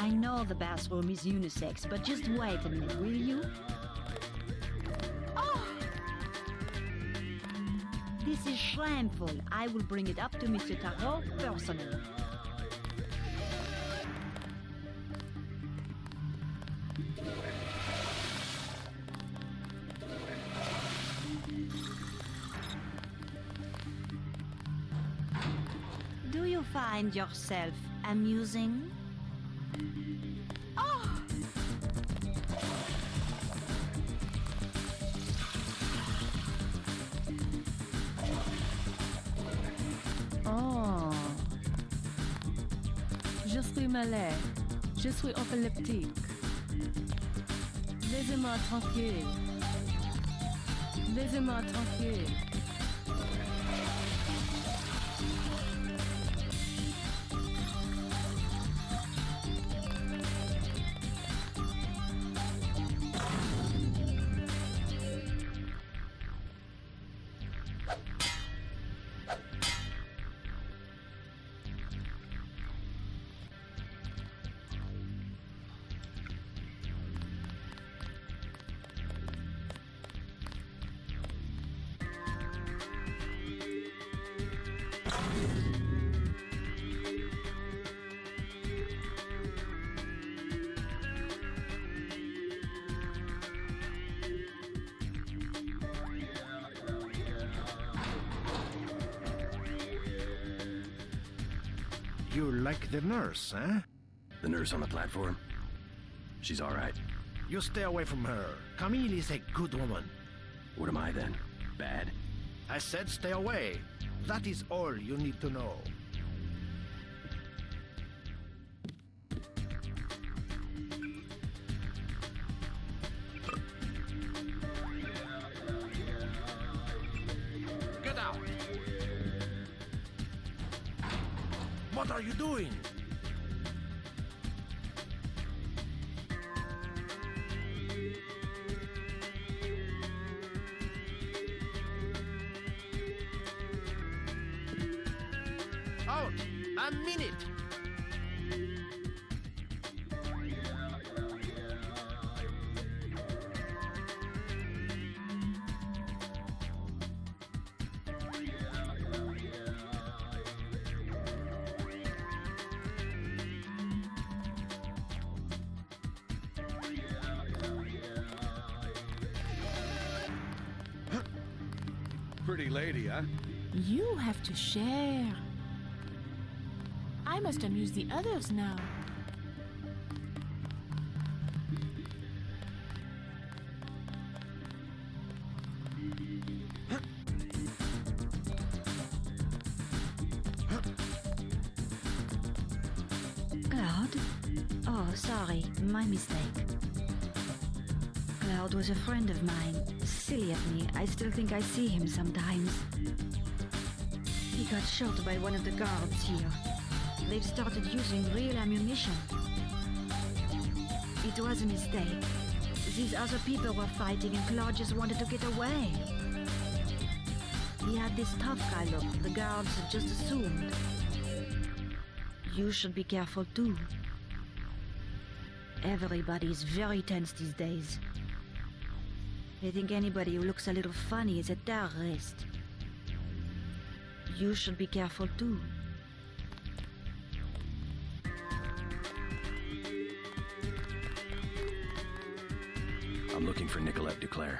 I know the bathroom is unisex, but just wait a minute, will you? Oh! This is shameful. I will bring it up to Mr. Tarot personally. Do you find yourself amusing? Oh! Oh. Je suis malade. Je suis épileptique. Laissez-moi tranquille. Laissez-moi tranquille. You like the nurse, eh? The nurse on the platform? She's all right. You stay away from her. Camille is a good woman. What am I then? Bad? I said stay away. That is all you need to know. Get out! What are you doing? Out! A minute! Pretty lady, huh? You have to share. I must amuse the others now. Cloud? Oh, sorry, my mistake. Cloud was a friend of mine. Silly of me, I still think I see him sometimes. He got shot by one of the guards here. They've started using real ammunition. It was a mistake. These other people were fighting and Claude just wanted to get away. He had this tough guy look the guards had just assumed. You should be careful too. Everybody's very tense these days. They think anybody who looks a little funny is a terrorist. You should be careful too. I'm looking for Nicolette Duclair.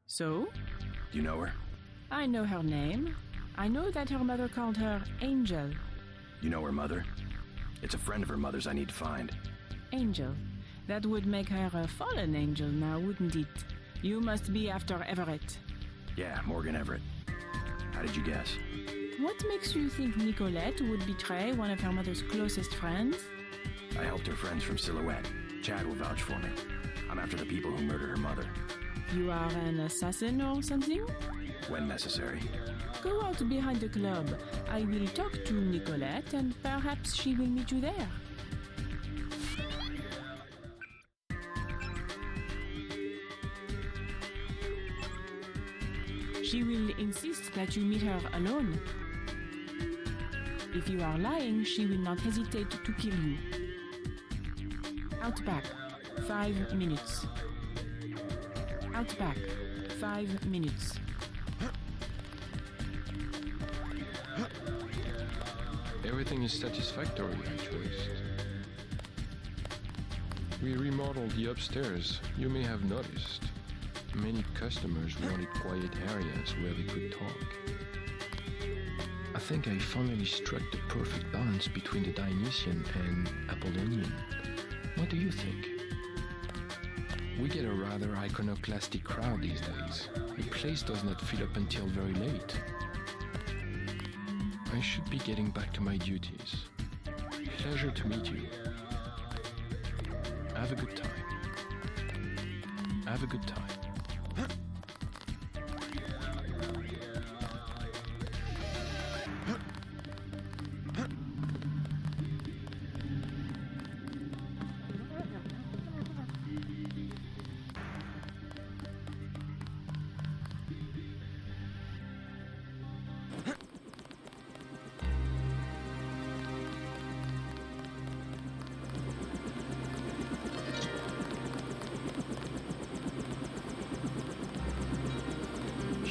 So? Do you know her? I know her name. I know that her mother called her Angel. You know her mother? It's a friend of her mother's I need to find. Angel. That would make her a fallen angel now, wouldn't it? You must be after Everett. Yeah, Morgan Everett. How did you guess? What makes you think Nicolette would betray one of her mother's closest friends? I helped her friends from Silhouette. Chad will vouch for me. I'm after the people who murdered her mother. You are an assassin or something? When necessary. Go out behind the club. I will talk to Nicolette and perhaps she will meet you there. She will insist that you meet her alone. If you are lying, she will not hesitate to kill you. Out back, 5 minutes. Out back, 5 minutes. Everything is satisfactory, actually. We remodeled the upstairs. You may have noticed. Many customers wanted quiet areas where they could talk. I think I finally struck the perfect balance between the Dionysian and Apollonian. What do you think? We get a rather iconoclastic crowd these days. The place does not fill up until very late. I should be getting back to my duties. Pleasure to meet you. Have a good time. Have a good time.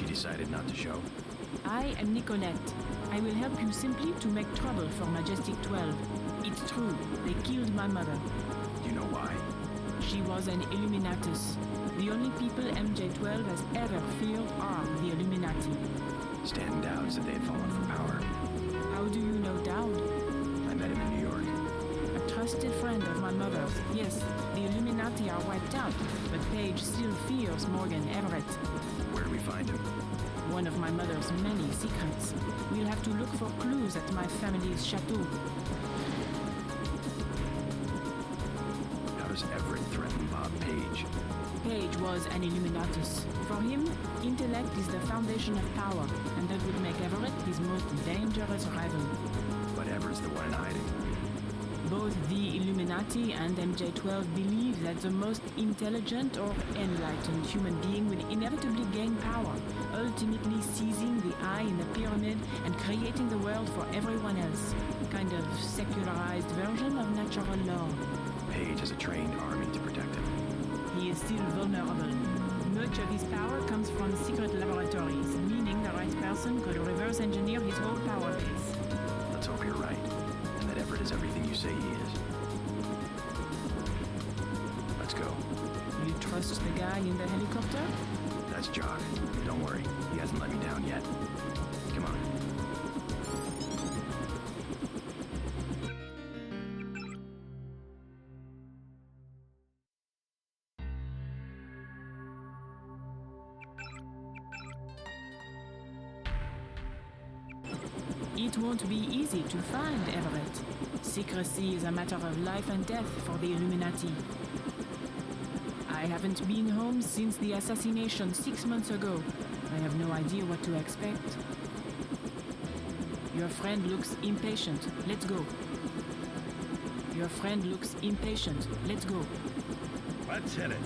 Decided not to show? I am Nicolette. I will help you simply to make trouble for Majestic 12. It's true, they killed my mother. Do you know why? She was an Illuminatus. The only people MJ12 has ever feared are the Illuminati. Stanton Dowd said they had fallen from power. How do you know Dowd? I met him in New York. A trusted friend of my mother's. Yes, the Illuminati are wiped out, but Paige still fears Morgan Everett. Where do we find him? One of my mother's many secrets. We'll have to look for clues at my family's chateau. How does Everett threaten Bob Page? Page was an Illuminatus. For him, intellect is the foundation of power, and that would make Everett his most dangerous rival. But Everett's the one in hiding. Both the Illuminati and MJ12 believe that the most intelligent or enlightened human being will inevitably gain power, ultimately seizing the eye in the pyramid and creating the world for everyone else. Kind of secularized version of natural law. Page has a trained army to protect him. He is still vulnerable. Much of his power comes from secret laboratories, meaning the right person could reverse engineer his whole power base. Let's hope you're right, and that Everett is everything you say he is. Let's go. You trust the guy in the helicopter? That's Jock. Don't worry, he hasn't let me down yet. Come on. It won't be easy to find Everett. Secrecy is a matter of life and death for the Illuminati. I haven't been home since the assassination 6 months ago. I have no idea what to expect. Your friend looks impatient. Let's go. Your friend looks impatient. Let's go. Let's hit it.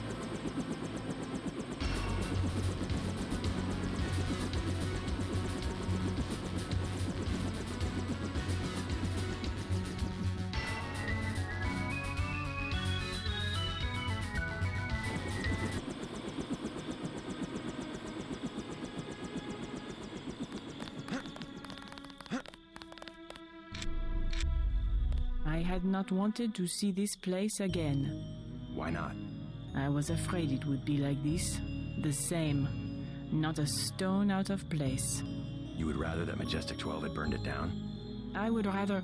I had not wanted to see this place again. Why not? I was afraid it would be like this. The same. Not a stone out of place. You would rather that Majestic 12 had burned it down? I would rather...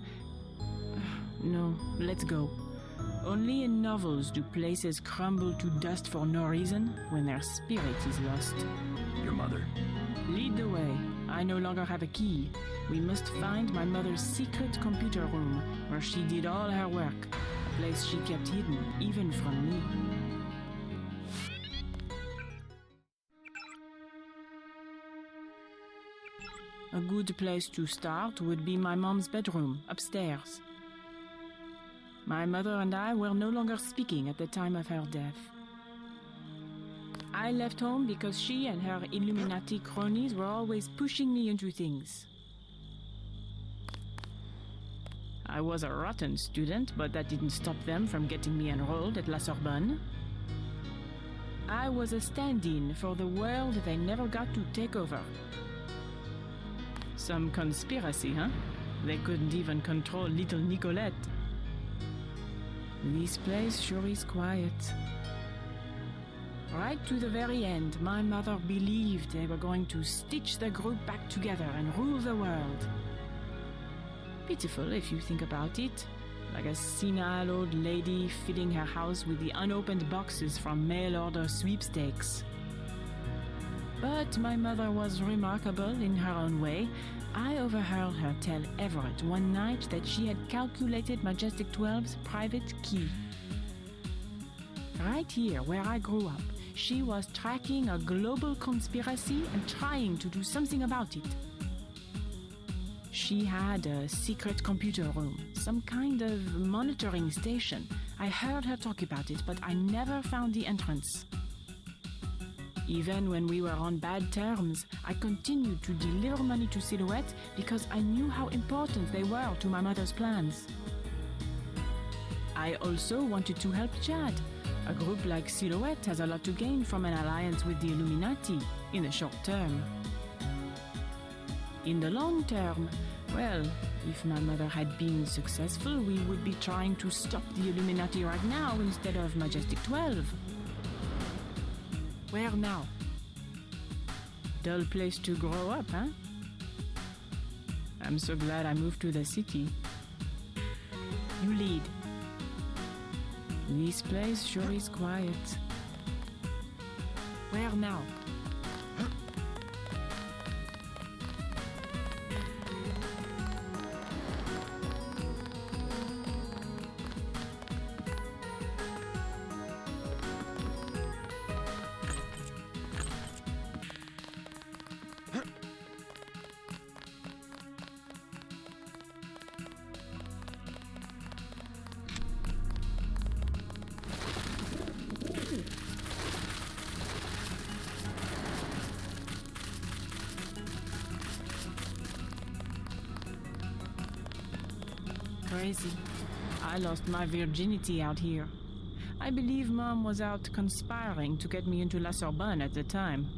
No, let's go. Only in novels do places crumble to dust for no reason when their spirit is lost. Your mother? Lead the way. I no longer have a key. We must find my mother's secret computer room, where she did all her work, a place she kept hidden, even from me. A good place to start would be my mom's bedroom, upstairs. My mother and I were no longer speaking at the time of her death. I left home because she and her Illuminati cronies were always pushing me into things. I was a rotten student, but that didn't stop them from getting me enrolled at La Sorbonne. I was a stand-in for the world they never got to take over. Some conspiracy, huh? They couldn't even control little Nicolette. This place sure is quiet. Right to the very end, my mother believed they were going to stitch the group back together and rule the world. Pitiful if you think about it, like a senile old lady filling her house with the unopened boxes from mail-order sweepstakes. But my mother was remarkable in her own way. I overheard her tell Everett one night that she had calculated Majestic 12's private key. Right here, where I grew up, she was tracking a global conspiracy and trying to do something about it. She had a secret computer room, some kind of monitoring station. I heard her talk about it, but I never found the entrance. Even when we were on bad terms, I continued to deliver money to Silhouette because I knew how important they were to my mother's plans. I also wanted to help Chad. A group like Silhouette has a lot to gain from an alliance with the Illuminati in the short term. In the long term, well, if my mother had been successful, we would be trying to stop the Illuminati right now instead of Majestic 12. Where now? Dull place to grow up, huh? I'm so glad I moved to the city. You lead. This place sure is quiet. Where now? Crazy. I lost my virginity out here. I believe Mom was out conspiring to get me into La Sorbonne at the time.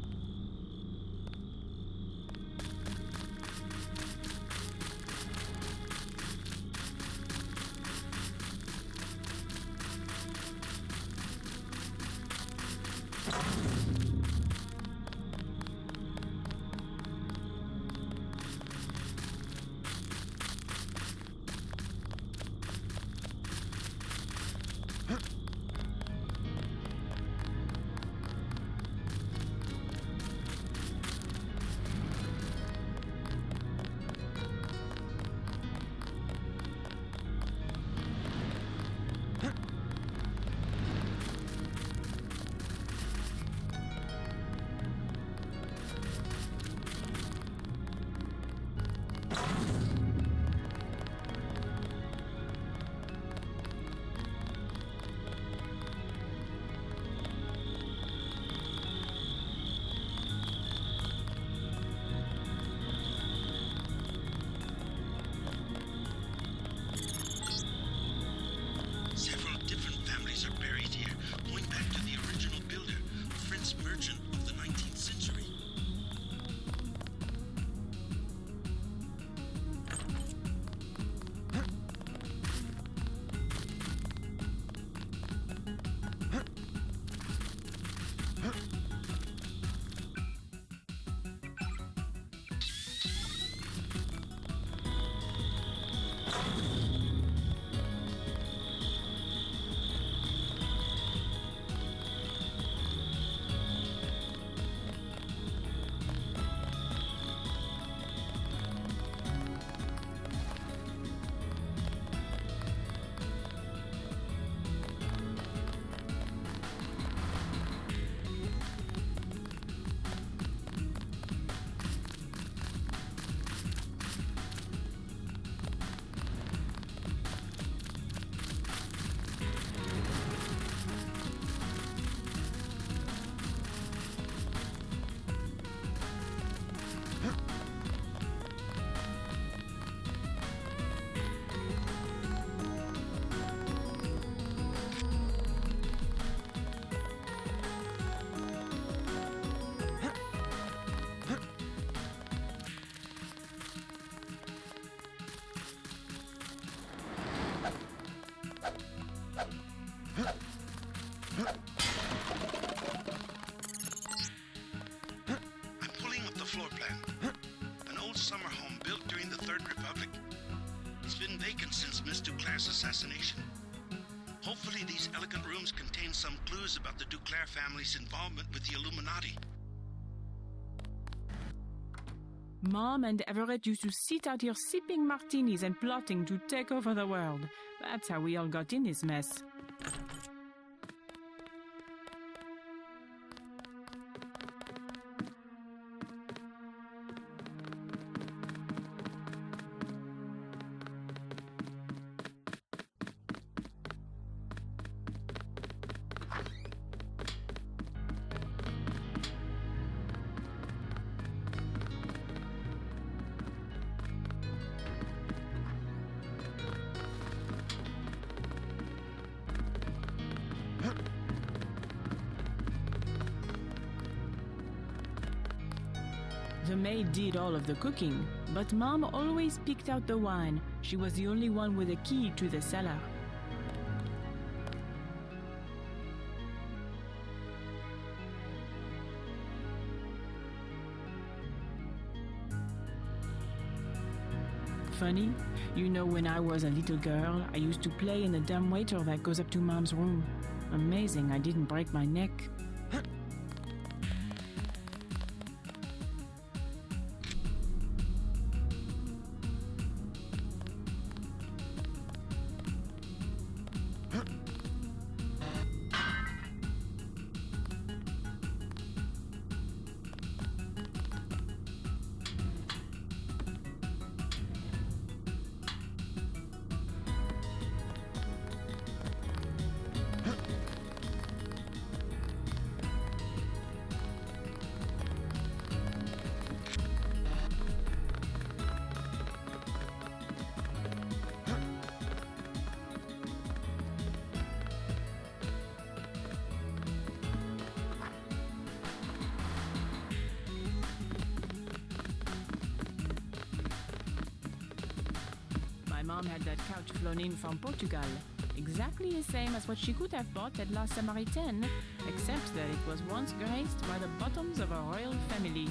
since Miss Duclair's assassination. Hopefully these elegant rooms contain some clues about the Duclair family's involvement with the Illuminati. Mom and Everett used to sit out here sipping martinis and plotting to take over the world. That's how we all got in this mess. The maid did all of the cooking, but Mom always picked out the wine. She was the only one with a key to the cellar. Funny, you know, when I was a little girl, I used to play in the dumbwaiter that goes up to Mom's room. Amazing I didn't break my neck. Mom had that couch flown in from Portugal. Exactly the same as what she could have bought at La Samaritaine, except that it was once graced by the bottoms of a royal family.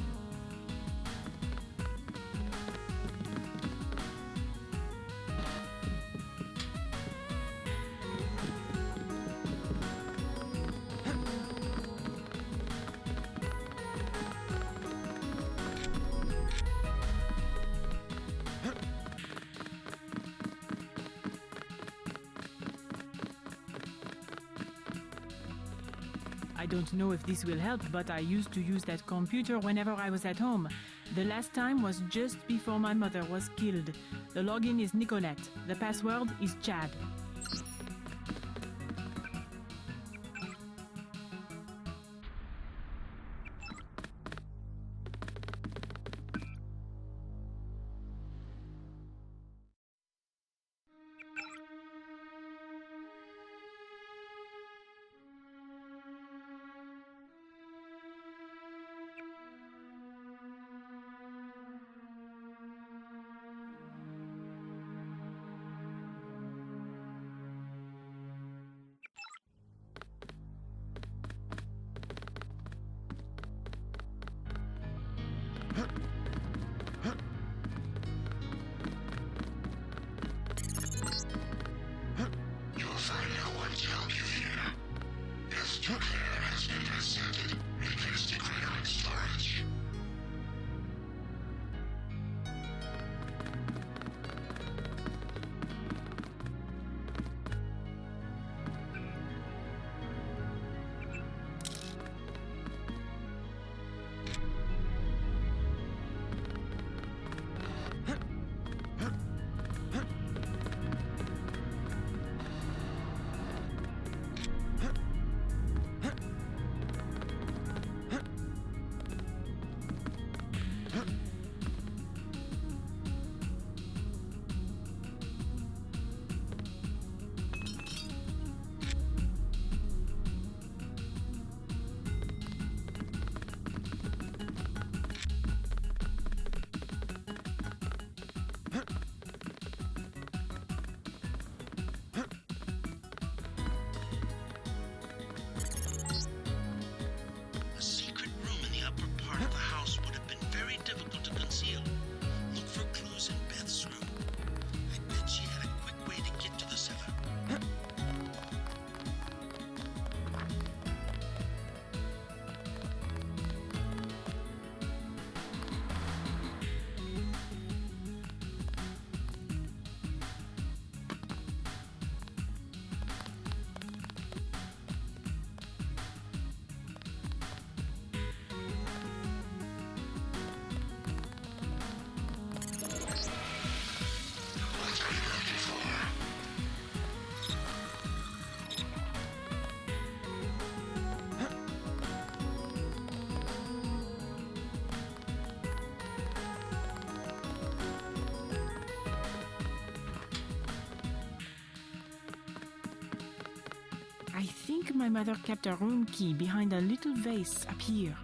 I don't know if this will help, but I used to use that computer whenever I was at home. The last time was just before my mother was killed. The login is Nicolette. The password is Chad. my mother kept a room key behind a little vase up here.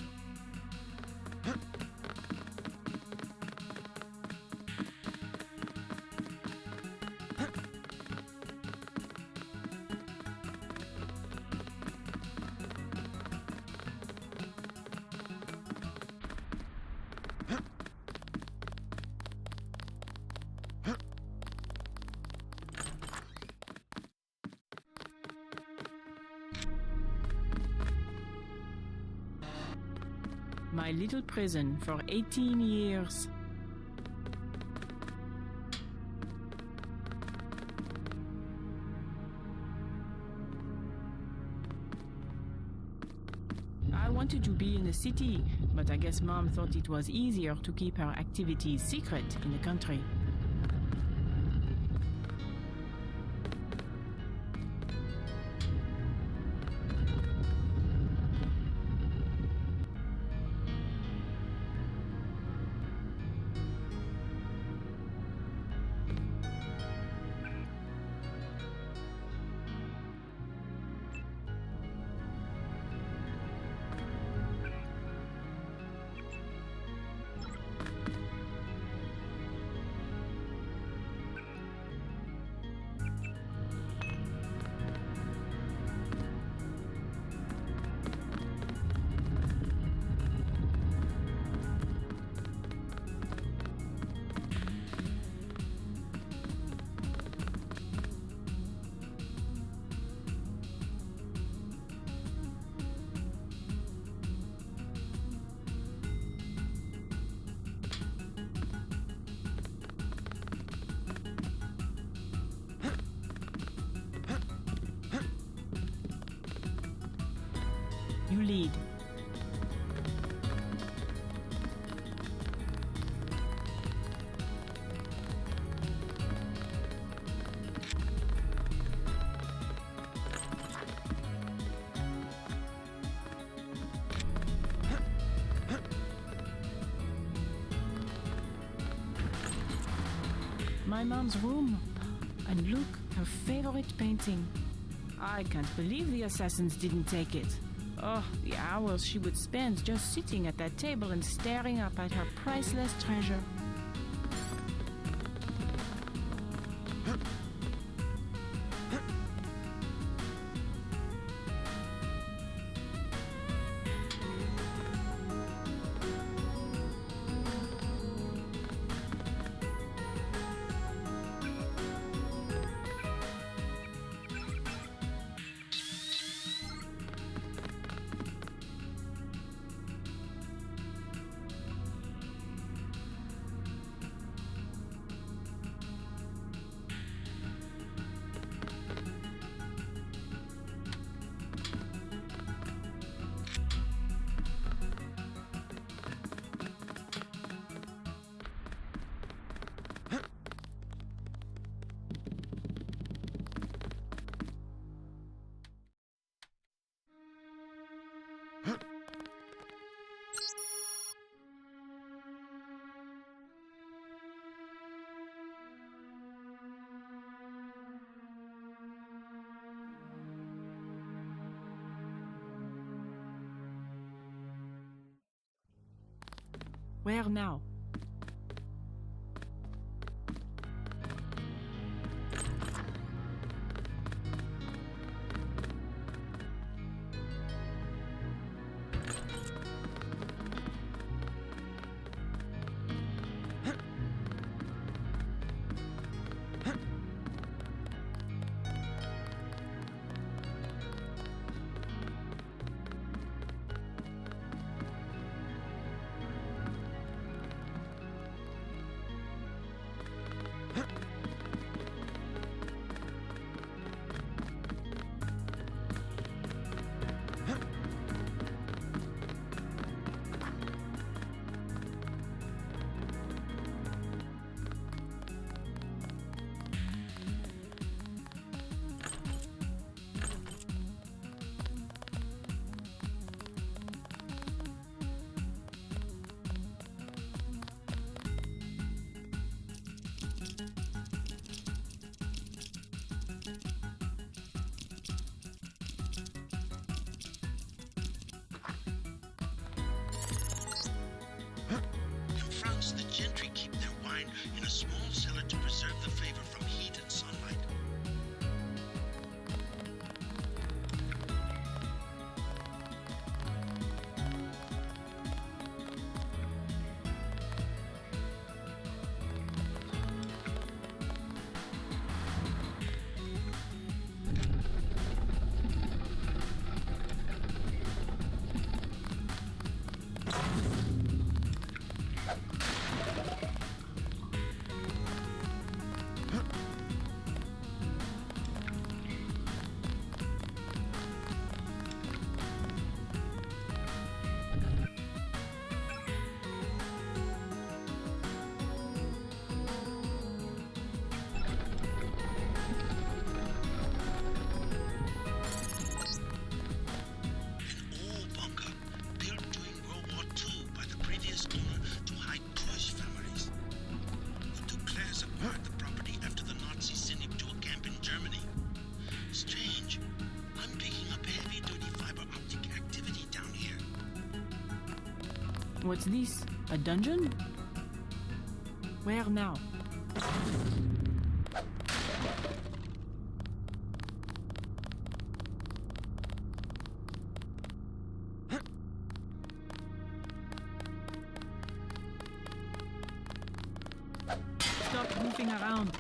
My little prison for 18 years. I wanted to be in the city, but I guess Mom thought it was easier to keep her activities secret in the country. You lead. My mom's room. And look, her favorite painting. I can't believe the assassins didn't take it. Oh, the hours she would spend just sitting at that table and staring up at her priceless treasure. Where now? What's this? A dungeon? Where now? Stop goofing around.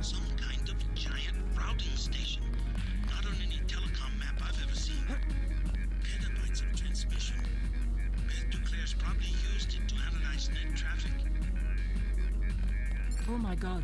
Some kind of giant routing station. Not on any telecom map I've ever seen. Petabytes of transmission. Beth Duclair's probably used it to analyze net traffic. Oh my god.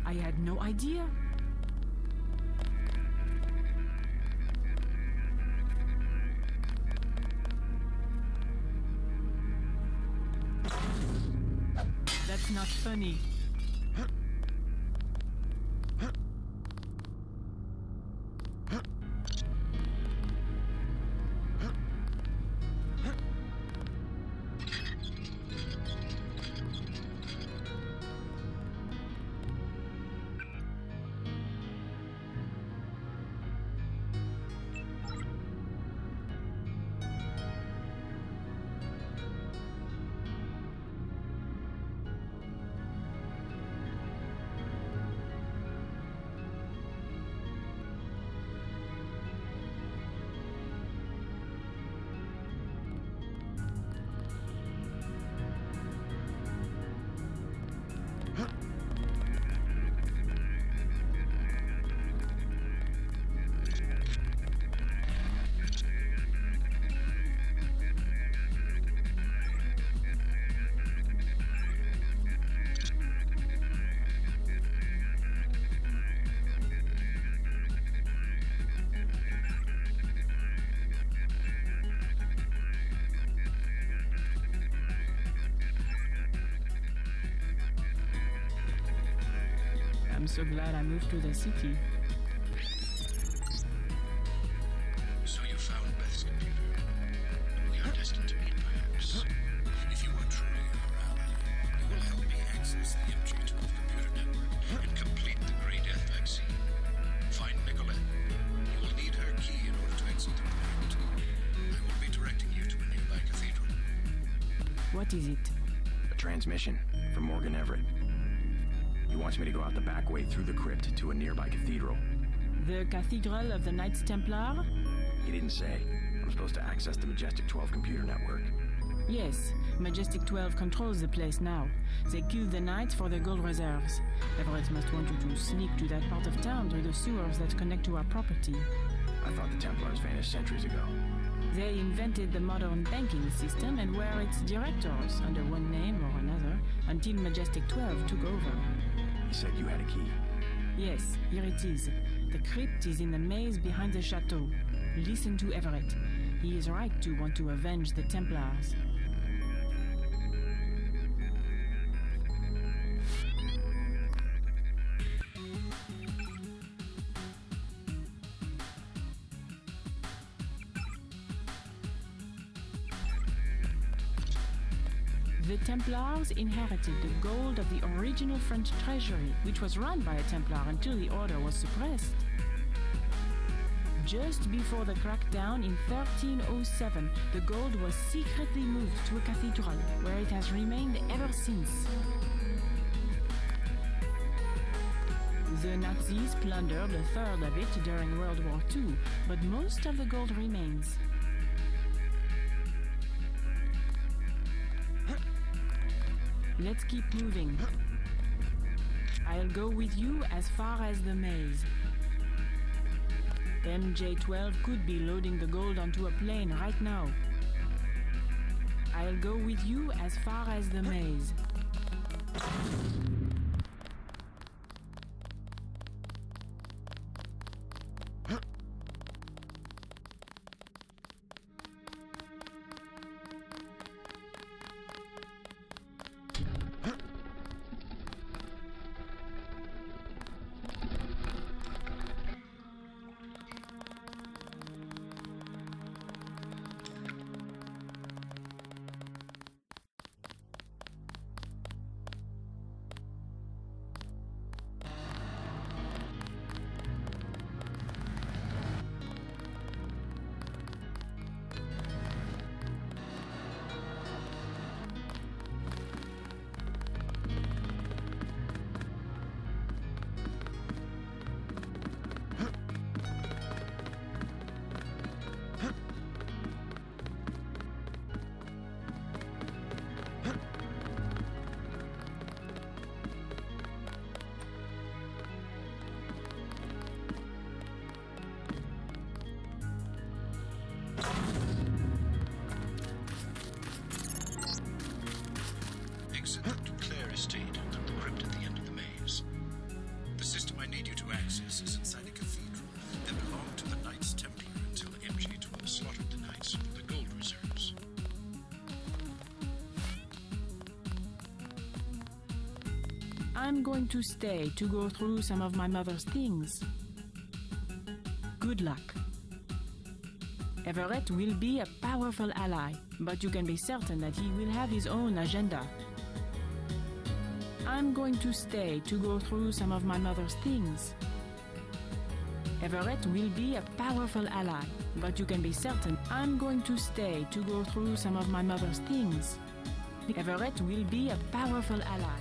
I had no idea. That's not funny. I'm so glad I moved to the city. So you found Beth's computer. We are destined to meet, perhaps. What is it? A transmission from Morgan Everett. He wants me to go out the back way through the crypt to a nearby cathedral. The Cathedral of the Knights Templar? He didn't say. I'm supposed to access the Majestic 12 computer network. Yes, Majestic 12 controls the place now. They killed the Knights for their gold reserves. Everett must want you to sneak to that part of town through the sewers that connect to our property. I thought the Templars vanished centuries ago. They invented the modern banking system and were its directors under one name or another until Majestic 12 took over. He said you had a key. Yes, here it is. The crypt is in the maze behind the chateau. Listen to Everett. He is right to want to avenge the Templars. The Templars inherited the gold of the original French treasury, which was run by a Templar until the order was suppressed. Just before the crackdown in 1307, the gold was secretly moved to a cathedral, where it has remained ever since. The Nazis plundered a third of it during World War II, but most of the gold remains. Let's keep moving. I'll go with you as far as the maze. MJ-12 could be loading the gold onto a plane right now. I'll go with you as far as the maze. Exit Duclair Estate through the crypt at the end of the maze. The system I need you to access is inside a cathedral that belonged to the Knights Templar until MJ-12 slaughtered the Knights for the gold reserves. I'm going to stay to go through some of my mother's things. Good luck. Everett will be a powerful ally, but you can be certain that he will have his own agenda. I'm going to stay to go through some of my mother's things. Everett will be a powerful ally, but you can be certain I'm going to stay to go through some of my mother's things. Everett will be a powerful ally.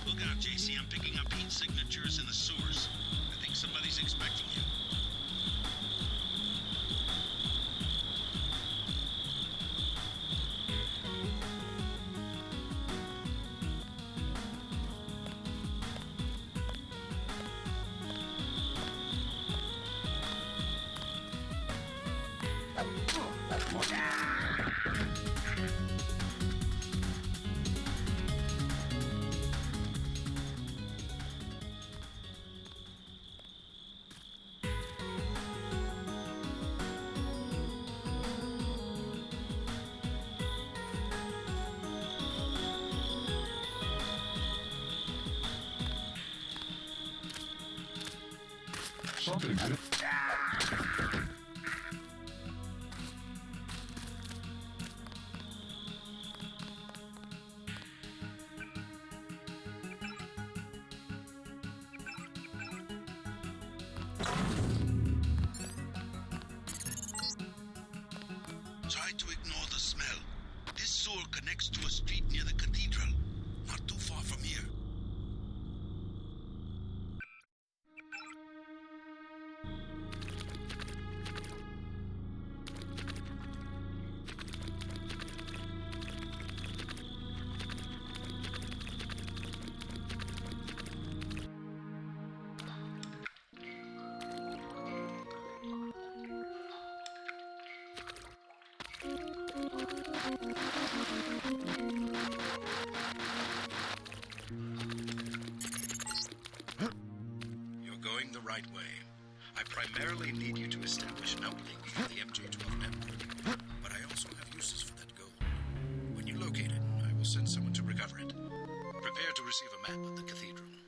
Look out, JC. I'm picking up heat signatures in the sewers. I think somebody's expecting you. Something good. right way. I primarily need you to establish an uplink for the MJ-12 network, but I also have uses for that gold. When you locate it, I will send someone to recover it. Prepare to receive a map of the cathedral.